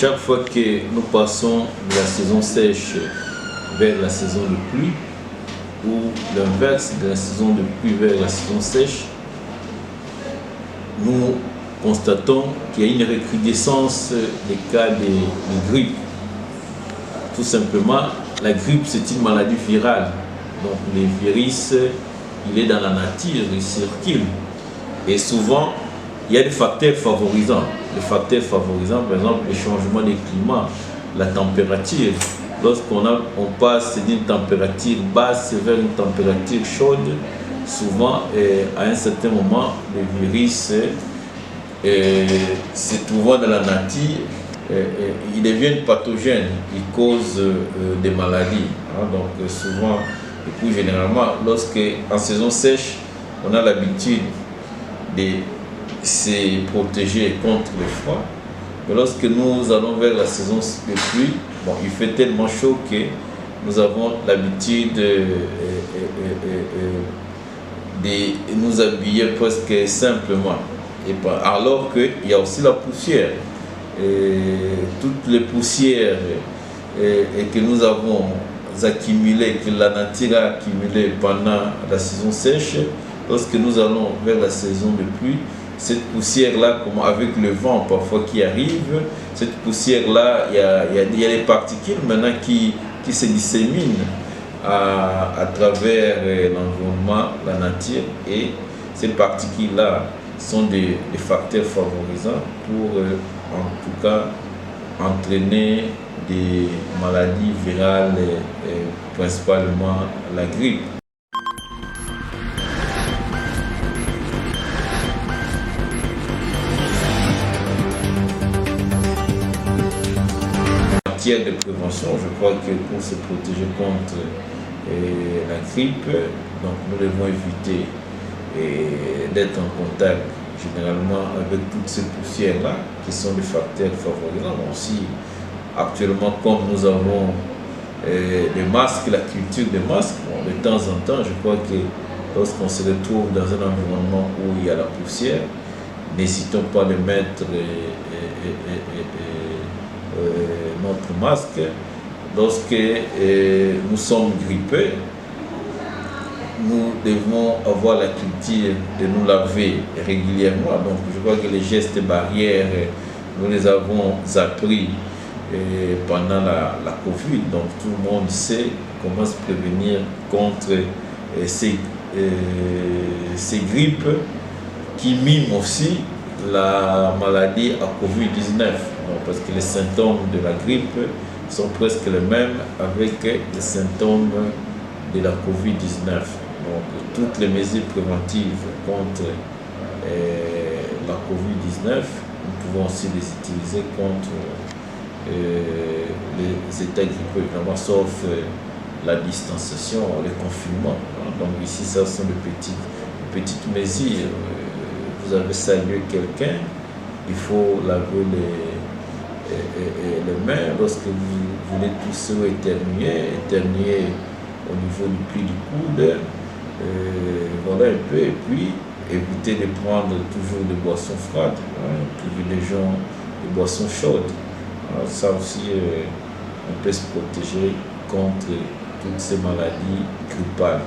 chaque fois que nous passons de la saison sèche vers la saison de pluie, ou l'inverse de la saison de pluie vers la saison sèche, nous constatons qu'il y a une recrudescence des cas de grippe. Tout simplement, la grippe, c'est une maladie virale. Donc, le virus, il est dans la nature, il circule. Et souvent, il y a des facteurs favorisants. Les facteurs favorisants, par exemple, le changement du climat, la température. Lorsqu'on passe d'une température basse vers une température chaude, souvent, à un certain moment, le virus se trouvant dans la nature, il devient pathogène, il cause des maladies. Donc souvent, et puis généralement, en saison sèche, on a l'habitude de se protéger contre le froid. Mais lorsque nous allons vers la saison de pluie, bon, il fait tellement chaud que nous avons l'habitude de nous habiller presque simplement. Alors qu'il y a aussi la poussière. Toutes les poussières que nous avons accumulées, que la nature a accumulées pendant la saison sèche, lorsque nous allons vers la saison de pluie, cette poussière-là, comme avec le vent parfois qui arrive, cette poussière-là, il y a des particules maintenant qui se disséminent à travers l'environnement, la nature, et ces particules-là sont des facteurs favorisants pour, en tout cas, entraîner des maladies virales, principalement la grippe. En matière de prévention, je crois que pour se protéger contre la grippe, donc nous devons éviter d'être en contact généralement avec toutes ces poussières-là qui sont des facteurs favorisants. Bon, aussi, actuellement, comme nous avons des masques, la culture des masques, bon, de temps en temps, je crois que lorsqu'on se retrouve dans un environnement où il y a la poussière, n'hésitons pas de mettre notre masque. Lorsque nous sommes grippés, nous devons avoir la culture de nous laver régulièrement. Donc je crois que les gestes barrières, nous les avons appris pendant la Covid. Donc tout le monde sait comment se prévenir contre ces grippes qui miment aussi la maladie à Covid-19. Parce que les symptômes de la grippe sont presque les mêmes avec les symptômes de la Covid-19. Donc, toutes les mesures préventives contre la Covid-19, nous pouvons aussi les utiliser contre les états grippeux, évidemment, sauf la distanciation, le confinement. Donc ici, ça sont de petites mesures. Vous avez salué quelqu'un, il faut laver les mains lorsque vous voulez tousser ou éternuer au niveau du pli du coude. Voilà un peu, et puis éviter de prendre toujours des boissons froides, privilégions des boissons chaudes. Alors, ça aussi, on peut se protéger contre toutes ces maladies grippales.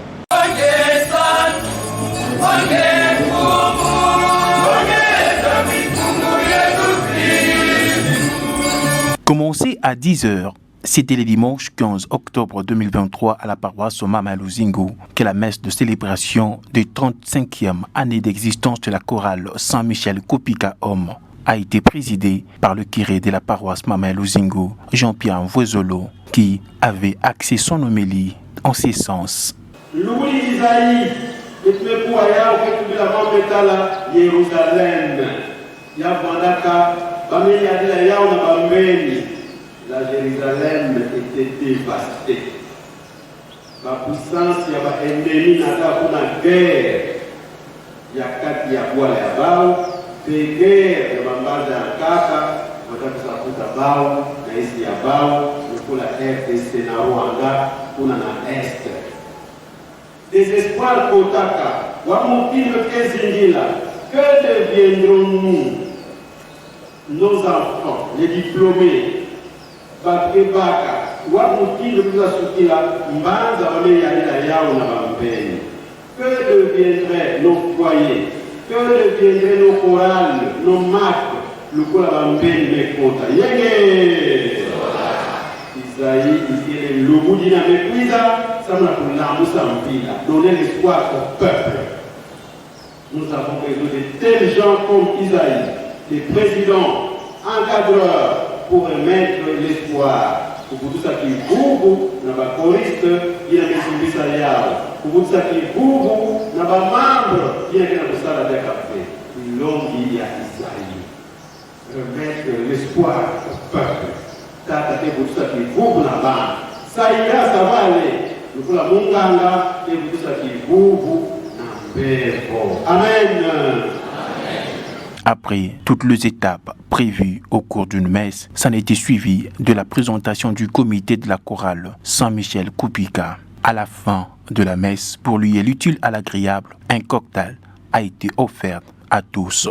Commencé à 10h, c'était le dimanche 15 octobre 2023 à la paroisse Mama Luzingu que la messe de célébration de 35e année d'existence de la chorale Saint-Michel Kopika Homme a été présidée par le curé de la paroisse Mama Luzingu, Jean-Pierre Mvwezolo, qui avait axé son homélie en ces sens. Louis Isaïe, Jérusalem, la Jérusalem était dévastée. La puissance y a ennemi n'a pas de guerre. Il y a quatre y a bois et bao, des guerres de mambaza en kaka, madame Saputa bao, na ici ya bao, pour la RDC na Rwanda, pour la Est. Désespoir Kotaka, Wamupime Kezingila, que deviendrons-nous? nos enfants, les diplômés, Bakrebaka, Wapouti, le plus assouti là, Mbanza, Wameyalila Yao, Nabambeni. Que deviendraient nos foyers? Que deviendraient nos chorales, nos marques, le Kolabambeni, mes comptes? Yégué! Isaïe, il le bout dynamique, ça m'a pour l'arme, ça me donner l'espoir au peuple. Nous avons besoin de tels gens comme Isaïe, des présidents, encadreurs, pour mettre l'espoir. Pour tout ça qui est boubou, n'a pas choriste, il y a des commissariats. Pour tout ça qui est boubou, n'a pas membre, il y a des salle de café. L'homme, il y a Isaïe. Remettre l'espoir au peuple. Tata, pour tout ça qui est boubou là-bas. Ça ira, ça va aller. Nous pour la monganga, et pour tout ça qui est boubou, Amen. Après toutes les étapes prévues au cours d'une messe, ça a été suivi de la présentation du comité de la chorale Saint-Michel Koupika. À la fin de la messe, pour lier l'utile à l'agréable, un cocktail a été offert à tous.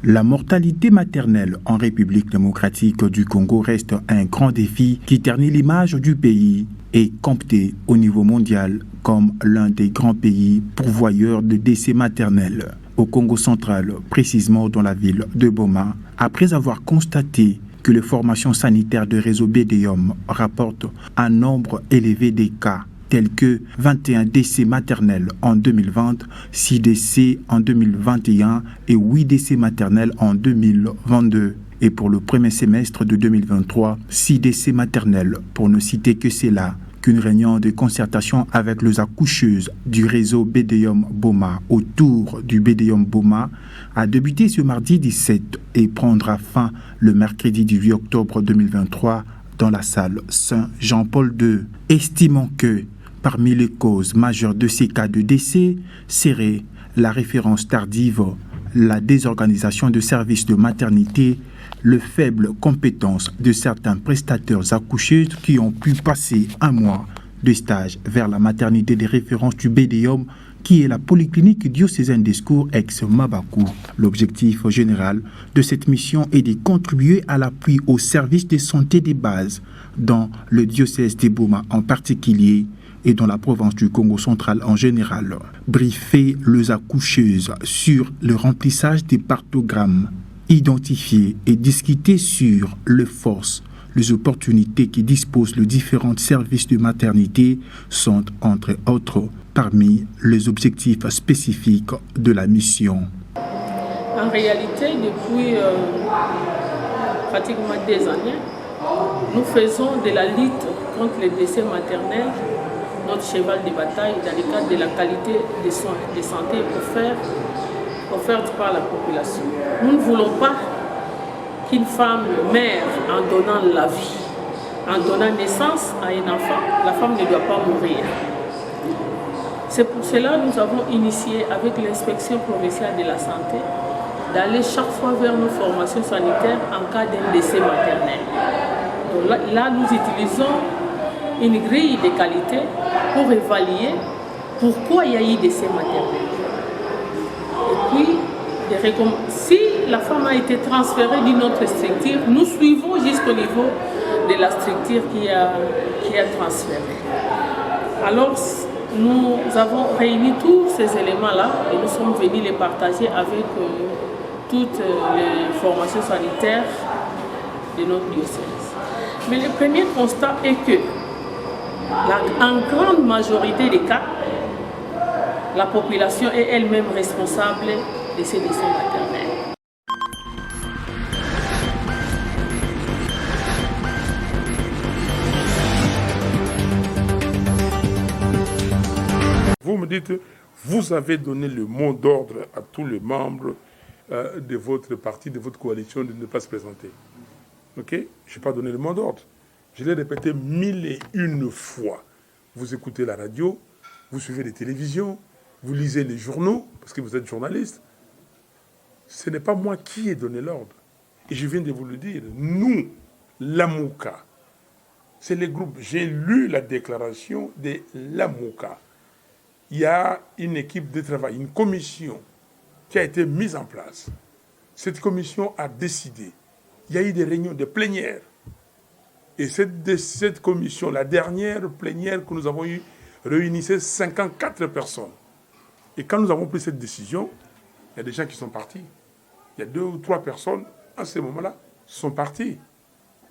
La mortalité maternelle en République démocratique du Congo reste un grand défi qui ternit l'image du pays et compté au niveau mondial comme l'un des grands pays pourvoyeurs de décès maternels. Au Congo central, précisément dans la ville de Boma, après avoir constaté que les formations sanitaires de réseau BDIOM rapportent un nombre élevé des cas, tels que 21 décès maternels en 2020, 6 décès en 2021 et 8 décès maternels en 2022. Et pour le premier semestre de 2023, 6 décès maternels, pour ne citer que cela, qu'une réunion de concertation avec les accoucheuses du réseau BDIOM Boma autour du BDIOM Boma a débuté ce mardi 17 et prendra fin le mercredi 18 octobre 2023 dans la salle Saint-Jean-Paul II, estimant que parmi les causes majeures de ces cas de décès serait la référence tardive, la désorganisation de services de maternité, les faibles compétences de certains prestataires accoucheuses qui ont pu passer un mois de stage vers la maternité de référence du BDIOM qui est la polyclinique diocésaine des secours ex-Mabakou. L'objectif général de cette mission est de contribuer à l'appui aux services de santé de base dans le diocèse de Boma en particulier et dans la province du Congo central en général. Briefer les accoucheuses sur le remplissage des partogrammes, identifier et discuter sur les forces, les opportunités qui disposent les différents services de maternité sont, entre autres, parmi les objectifs spécifiques de la mission. En réalité, depuis pratiquement des années, nous faisons de la lutte contre les décès maternels notre cheval de bataille dans le cadre de la qualité des soins de santé offerte par la population. Nous ne voulons pas qu'une femme meure en donnant la vie, en donnant naissance à un enfant, la femme ne doit pas mourir. C'est pour cela que nous avons initié avec l'inspection provinciale de la santé d'aller chaque fois vers nos formations sanitaires en cas d'un décès maternel. Donc là, nous utilisons une grille de qualité pour évaluer pourquoi il y a eu décès maternel. Et puis, si la femme a été transférée d'une autre structure, nous suivons jusqu'au niveau de la structure qui a transféré. Alors, nous avons réuni tous ces éléments-là et nous sommes venus les partager avec toutes les formations sanitaires de notre diocèse. Mais le premier constat est que, en grande majorité des cas, la population est elle-même responsable de ces décès maternels. Vous me dites, vous avez donné le mot d'ordre à tous les membres de votre parti, de votre coalition, de ne pas se présenter. Ok? Je n'ai pas donné le mot d'ordre. Je l'ai répété 1001 fois. Vous écoutez la radio, vous suivez les télévisions, vous lisez les journaux, parce que vous êtes journaliste. Ce n'est pas moi qui ai donné l'ordre. Et je viens de vous le dire. Nous, l'Amouka, c'est les groupes. J'ai lu la déclaration de l'AMOCA. Il y a une équipe de travail, une commission qui a été mise en place. Cette commission a décidé. Il y a eu des réunions de plénières. Et cette commission, la dernière plénière que nous avons eue, réunissait 54 personnes. Et quand nous avons pris cette décision, il y a des gens qui sont partis. Il y a 2 ou 3 personnes, à ce moment-là, sont partis.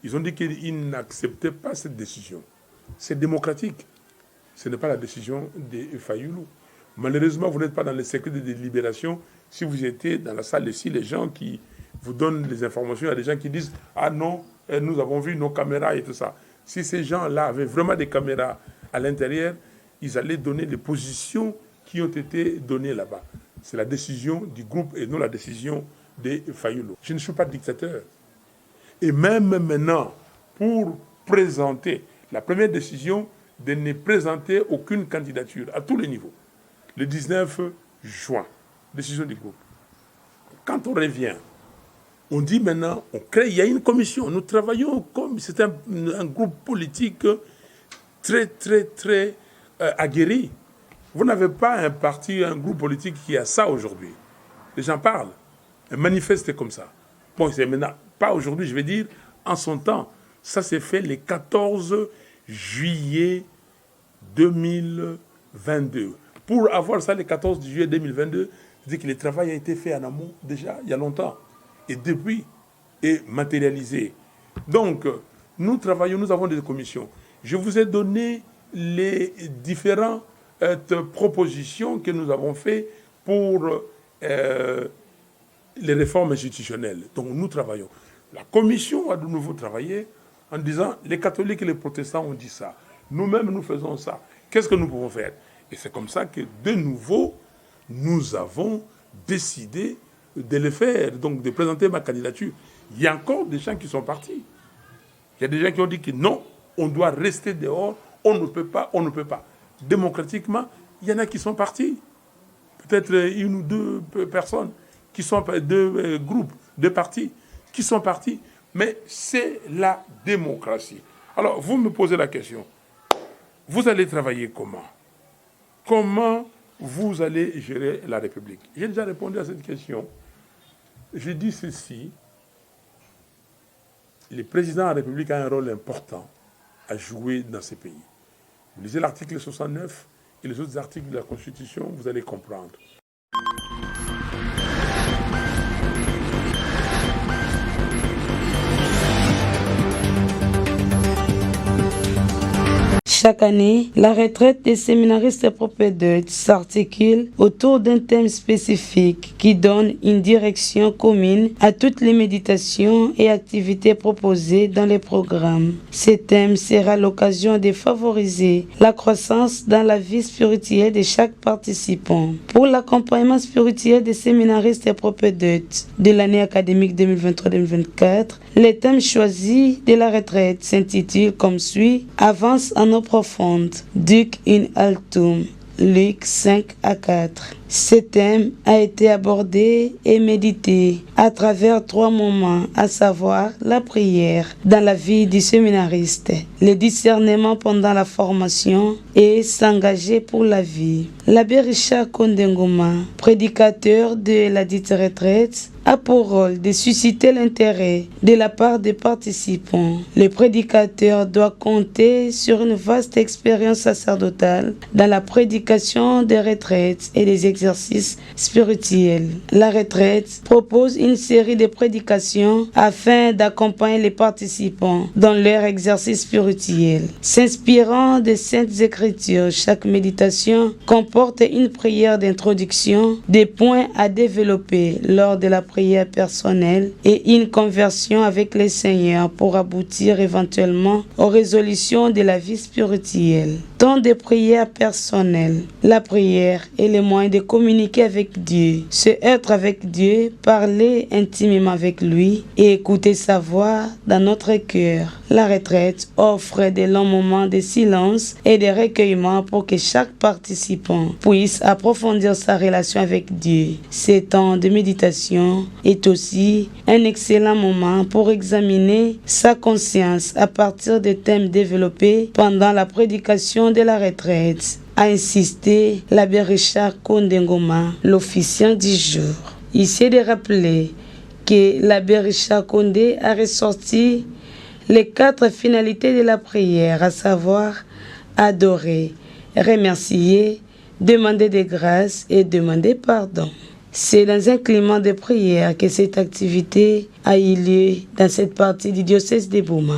Ils ont dit qu'ils n'acceptaient pas cette décision. C'est démocratique. Ce n'est pas la décision des Fayoulou. Malheureusement, vous n'êtes pas dans le secret de délibération. Si vous étiez dans la salle ici, les gens qui vous donnent les informations, il y a des gens qui disent « Ah non, nous avons vu nos caméras et tout ça ». Si ces gens-là avaient vraiment des caméras à l'intérieur, ils allaient donner les positions qui ont été données là-bas. C'est la décision du groupe et non la décision des Fayoulou. Je ne suis pas dictateur. Et même maintenant, pour présenter la première décision de ne présenter aucune candidature à tous les niveaux, le 19 juin, décision du groupe. Quand on revient, on dit maintenant, on crée, il y a une commission, nous travaillons comme, c'est un groupe politique très, très, très aguerri. Vous n'avez pas un parti, un groupe politique qui a ça aujourd'hui. Les gens parlent, manifestent comme ça. Bon, c'est maintenant, pas aujourd'hui, je vais dire, en son temps. Ça s'est fait le 14 juillet 2022. Pour avoir ça le 14 juillet 2022, c'est-à-dire que le travail a été fait en amont déjà il y a longtemps. Et depuis, est matérialisé. Donc, nous travaillons, nous avons des commissions. Je vous ai donné les différentes propositions que nous avons faites pour les réformes institutionnelles. Donc, nous travaillons. La commission a de nouveau travaillé en disant les catholiques et les protestants ont dit ça. Nous-mêmes, nous faisons ça. Qu'est-ce que nous pouvons faire? Et c'est comme ça que, de nouveau, nous avons décidé de le faire, donc de présenter ma candidature. Il y a encore des gens qui sont partis. Il y a des gens qui ont dit que non, on doit rester dehors, on ne peut pas, on ne peut pas. Démocratiquement, il y en a qui sont partis. Peut-être 1 ou 2 personnes, qui sont 2 groupes, 2 partis, qui sont partis. Mais c'est la démocratie. Alors, vous me posez la question. Vous allez travailler comment? Comment vous allez gérer la République? J'ai déjà répondu à cette question. Je dis ceci. Le président de la République a un rôle important à jouer dans ce pays. Vous lisez l'article 69 et les autres articles de la Constitution, vous allez comprendre. Chaque année, la retraite des séminaristes propédeutes s'articule autour d'un thème spécifique qui donne une direction commune à toutes les méditations et activités proposées dans les programmes. Ce thème sera l'occasion de favoriser la croissance dans la vie spirituelle de chaque participant. Pour l'accompagnement spirituel des séminaristes propédeutes de l'année académique 2023-2024, le thème choisi de la retraite s'intitule comme suit « Avance en eau profonde, Duc in altum ». Luc 5-4. Ce thème a été abordé et médité à travers 3 moments, à savoir la prière dans la vie du séminariste, le discernement pendant la formation et s'engager pour la vie. L'abbé Richard Kondengoma, prédicateur de la dite retraite, a pour rôle de susciter l'intérêt de la part des participants. Le prédicateur doit compter sur une vaste expérience sacerdotale dans la prédication des retraites et des exercices spirituels. La retraite propose une série de prédications afin d'accompagner les participants dans leur exercice spirituel. S'inspirant des Saintes Écritures, chaque méditation comporte une prière d'introduction, des points à développer lors de la prière personnelle et une conversion avec le Seigneur pour aboutir éventuellement aux résolutions de la vie spirituelle. Temps de prière personnelle. La prière est le moyen de communiquer avec Dieu, se être avec Dieu, parler intimement avec lui et écouter sa voix dans notre cœur. La retraite offre de longs moments de silence et de recueillement pour que chaque participant puisse approfondir sa relation avec Dieu. Ce temps de méditation est aussi un excellent moment pour examiner sa conscience à partir des thèmes développés pendant la prédication de la retraite, a insisté l'abbé Richard Kondengoma, l'officiant du jour. Il s'est de rappeler que l'abbé Richard Kondé a ressorti les 4 finalités de la prière, à savoir adorer, remercier, demander des grâces et demander pardon. C'est dans un climat de prière que cette activité a eu lieu dans cette partie du diocèse de Bouma.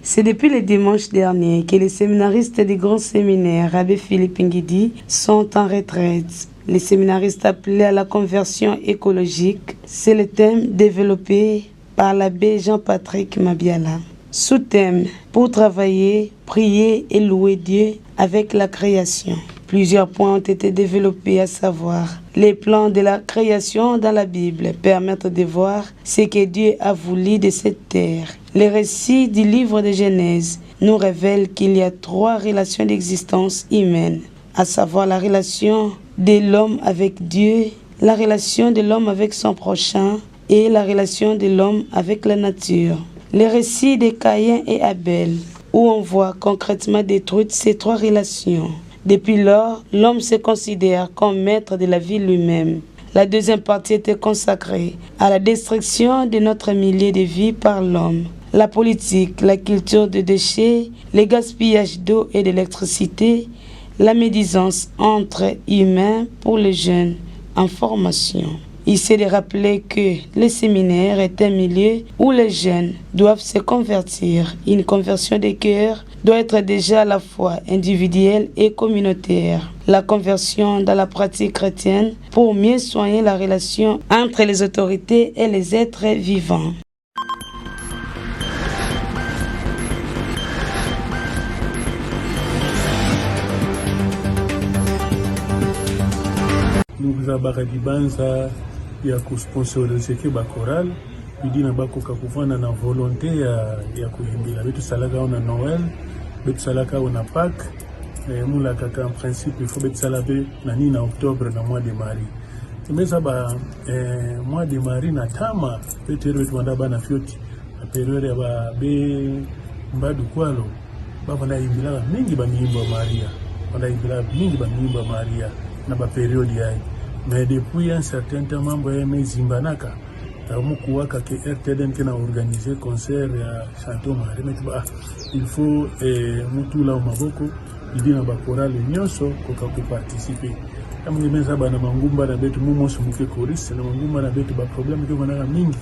C'est depuis le dimanche dernier que les séminaristes du grand séminaire Abbé Philippe Nguidi sont en retraite. Les séminaristes appelés à la conversion écologique, c'est le thème développé par l'abbé Jean-Patrick Mabiala. Sous-thème, pour travailler, prier et louer Dieu avec la création. Plusieurs points ont été développés, à savoir les plans de la création dans la Bible permettent de voir ce que Dieu a voulu de cette terre. Les récits du livre de Genèse nous révèlent qu'il y a 3 relations d'existence humaine, à savoir la relation de l'homme avec Dieu, la relation de l'homme avec son prochain et la relation de l'homme avec la nature. Les récits de Caïn et Abel, où on voit concrètement détruites ces 3 relations. Depuis lors, l'homme se considère comme maître de la vie lui-même. La deuxième partie était consacrée à la destruction de notre milieu de vie par l'homme. La politique, la culture de déchets, le gaspillage d'eau et d'électricité, la médisance entre humains pour les jeunes en formation. Il s'est de rappeler que le séminaire est un milieu où les jeunes doivent se convertir. Une conversion des cœurs doit être déjà à la fois individuelle et communautaire. La conversion dans la pratique chrétienne pour mieux soigner la relation entre les autorités et les êtres vivants. Nous avons ya kusponsorize ke bakoral bidina bakoka kufana na volonté ya kuyimbila betu salaka ona Noël betu salaka ona Pâques mula kaka en principe il faut betu salabe na ni na octobre na mois de Marie tumeza ba mois de Marie na tama betu betu wanda bana fioti na période ya ba be mbadu kwalo baba na yimbila mingi ba mimba Maria wanda yimbila mingi ba mimba Maria na ba période yayi. Mais depuis un certain temps, mambo ya mezimbanaka tamukuwaka ke RTDN kena organiser concert ya Chanteau Marie metuba il faut mutula maboko idina ba chorale nyonso koka ku participer tamu meza bana mangumba na betu mumoso muke choriste na mangumba na betu ba problème ke bana mingi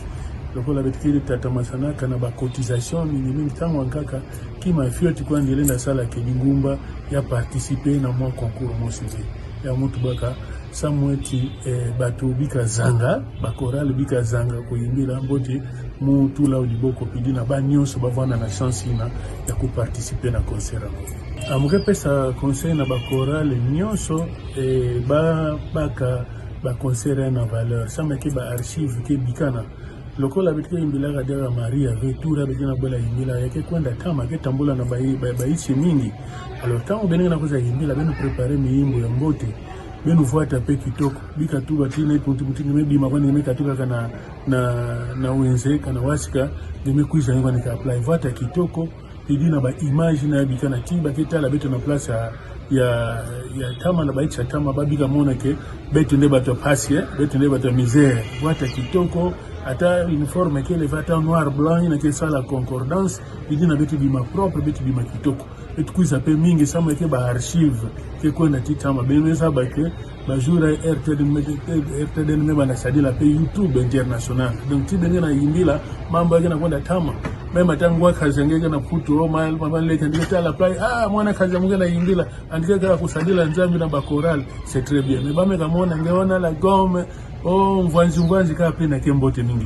lokola betkiri tatamasanaka na ba cotisation mingi tangu ankaka kima fioti kwa ndelenda sala ke ngumba ya participer na mo concours mo civique ya mutu baka samweti bato bika zanga bakorale bika zanga kuyimbila mboti mutula uliboko pidina ba nyonso bavana na chance ina ya kuparticiper na concert amuke pesa concert na bakorale nyonso ba baka ba concert na valeur sama ke ba archive ke bikana lokola bitke yimbila ga dera Maria vetura bidina bola yimbila yake kwenda tama ke tambula na baisi mingi alors tant benga na koza yimbila beno préparer miyimbo ya mbote benu fuata pe kitoko bika tu batina ipunti mebi mabani mekatuka kana na wenze kana wasika nimekuisha ngwa nika apply fuata kitoko idina ba image na bika na tiba ketala beto na place ya tama na baicha tama babika mona ke beto nde bato pasie beto nde bato misère fuata kitoko ata uniforme ke le fata noir blanc na ke sala concordance idina beto bima propre beto bima kitoko etukuisa pe mingi sama ke ba archive ke kwenda titama beneza ba ke ba jour RTD me bana sadila pe YouTube international donc ti benga na yimbila mambo yake na kwenda tama mema tangwa kazengeke na futu mama leke ndika la play mwana kaza mungu na yimbila andika kala kusadila nzambi na bakoral c'est très bien mais bame kamona ngeona la gomme mvanzi ka pe na kembote mingi.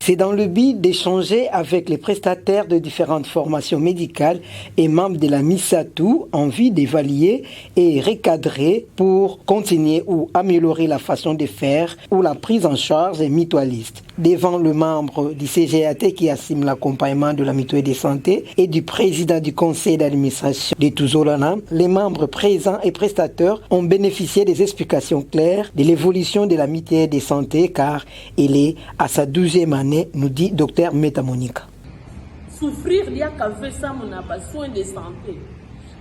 C'est dans le but d'échanger avec les prestataires de différentes formations médicales et membres de la MISATU en vue d'évaluer et recadrer pour continuer ou améliorer la façon de faire ou la prise en charge des mutualistes. Devant le membre du CGAT qui assume l'accompagnement de la mutuelle de santé et du président du conseil d'administration de Tuzolana, les membres présents et prestataires ont bénéficié des explications claires de l'évolution de la mutuelle de santé car elle est à sa 12e année, nous dit Dr Meta Monica. Souffrir, il y a qu'à faire ça, on a besoin de santé.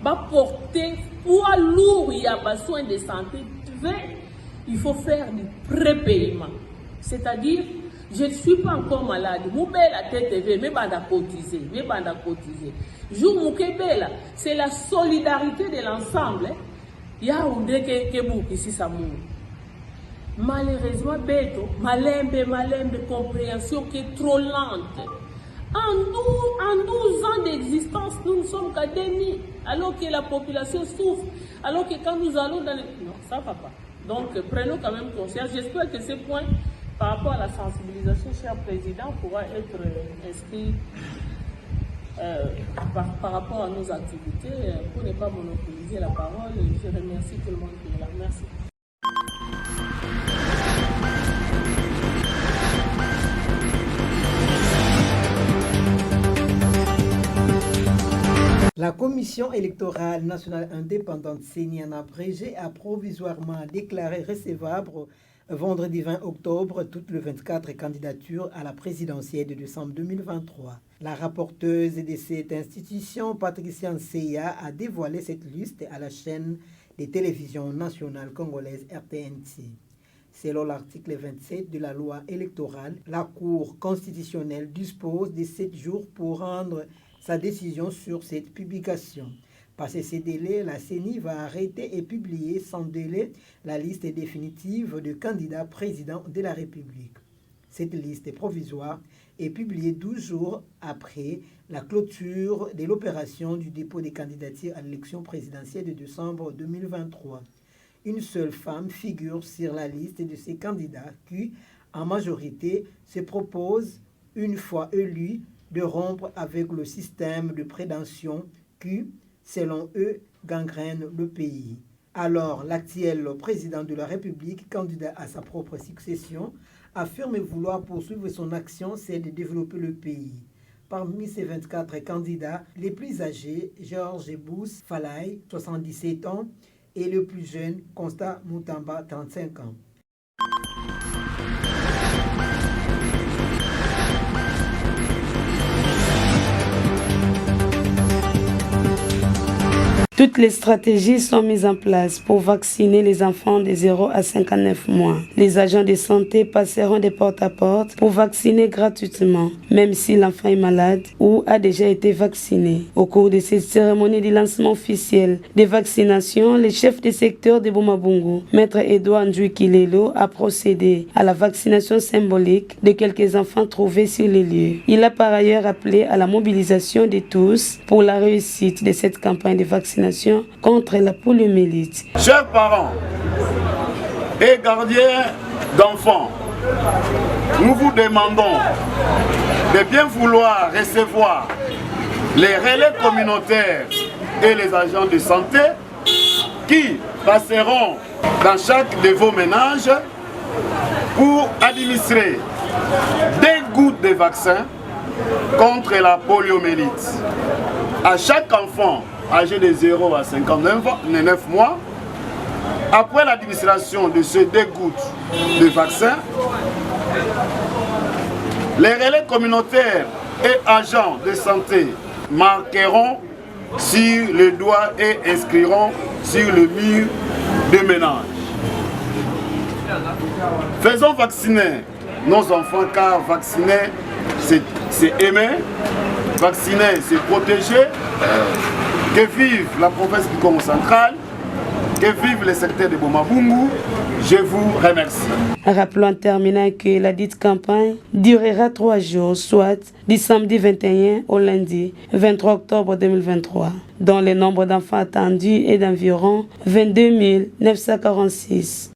Va porter poids lourd, il y a besoin de santé. Il faut faire du prépaiement. C'est-à-dire, je ne suis pas encore malade. Vous payez la TTV, mais pas cotiser. C'est la solidarité de l'ensemble. Il y a un des que ici ça mourut. Malheureusement, malembe, compréhension qui est trop lente. En 12 ans d'existence, nous ne sommes qu'à demi, alors que la population souffre, alors que quand nous allons dans les... Non, ça ne va pas. Donc, prenons quand même conscience. J'espère que ce point, par rapport à la sensibilisation, cher Président, pourra être inscrit par rapport à nos activités. Pour ne pas monopoliser la parole, je remercie tout le monde qui est là. Merci. La Commission électorale nationale indépendante CENI en abrégé a provisoirement déclaré recevable vendredi 20 octobre toutes les 24 candidatures à la présidentielle de décembre 2023. La rapporteuse de cette institution, Patricia Nseya, a dévoilé cette liste à la chaîne de télévision nationale congolaise RTNC. Selon l'article 27 de la loi électorale, la Cour constitutionnelle dispose de 7 jours pour rendre sa décision sur cette publication. Passé ces délais, la CENI va arrêter et publier sans délai la liste définitive de candidats présidents de la République. Cette liste provisoire est publiée 12 jours après la clôture de l'opération du dépôt des candidatures à l'élection présidentielle de décembre 2023. Une seule femme figure sur la liste de ces candidats qui, en majorité, se proposent, une fois élus, de rompre avec le système de prédation qui, selon eux, gangrène le pays. Alors, l'actuel président de la République, candidat à sa propre succession, affirme vouloir poursuivre son action, c'est de développer le pays. Parmi ces 24 candidats, les plus âgés, Georges Bous Falaï, 77 ans, et le plus jeune, Constant Moutamba, 35 ans. Toutes les stratégies sont mises en place pour vacciner les enfants de 0 à 59 mois. Les agents de santé passeront de porte à porte pour vacciner gratuitement, même si l'enfant est malade ou a déjà été vacciné. Au cours de cette cérémonie de lancement officiel des vaccinations, le chef de secteur de Bomabungu, Maître Edouard Ndjouikilelo, a procédé à la vaccination symbolique de quelques enfants trouvés sur les lieux. Il a par ailleurs appelé à la mobilisation de tous pour la réussite de cette campagne de vaccination contre la poliomyélite. Chers parents et gardiens d'enfants, nous vous demandons de bien vouloir recevoir les relais communautaires et les agents de santé qui passeront dans chaque de vos ménages pour administrer des gouttes de vaccin contre la poliomyélite à chaque enfant âgé de 0 à 59 mois. Après l'administration de ces 2 gouttes de vaccin, les relais communautaires et agents de santé marqueront sur le doigt et inscriront sur le mur de ménage. Faisons vacciner nos enfants car vacciner c'est aimer, vacciner c'est protéger. Que vive la province du Congo central, que vive le secteur de Bomabungu, je vous remercie. Rappelons en terminant que la dite campagne durera 3 jours, soit du samedi 21 au lundi 23 octobre 2023, dont le nombre d'enfants attendus est d'environ 22 946.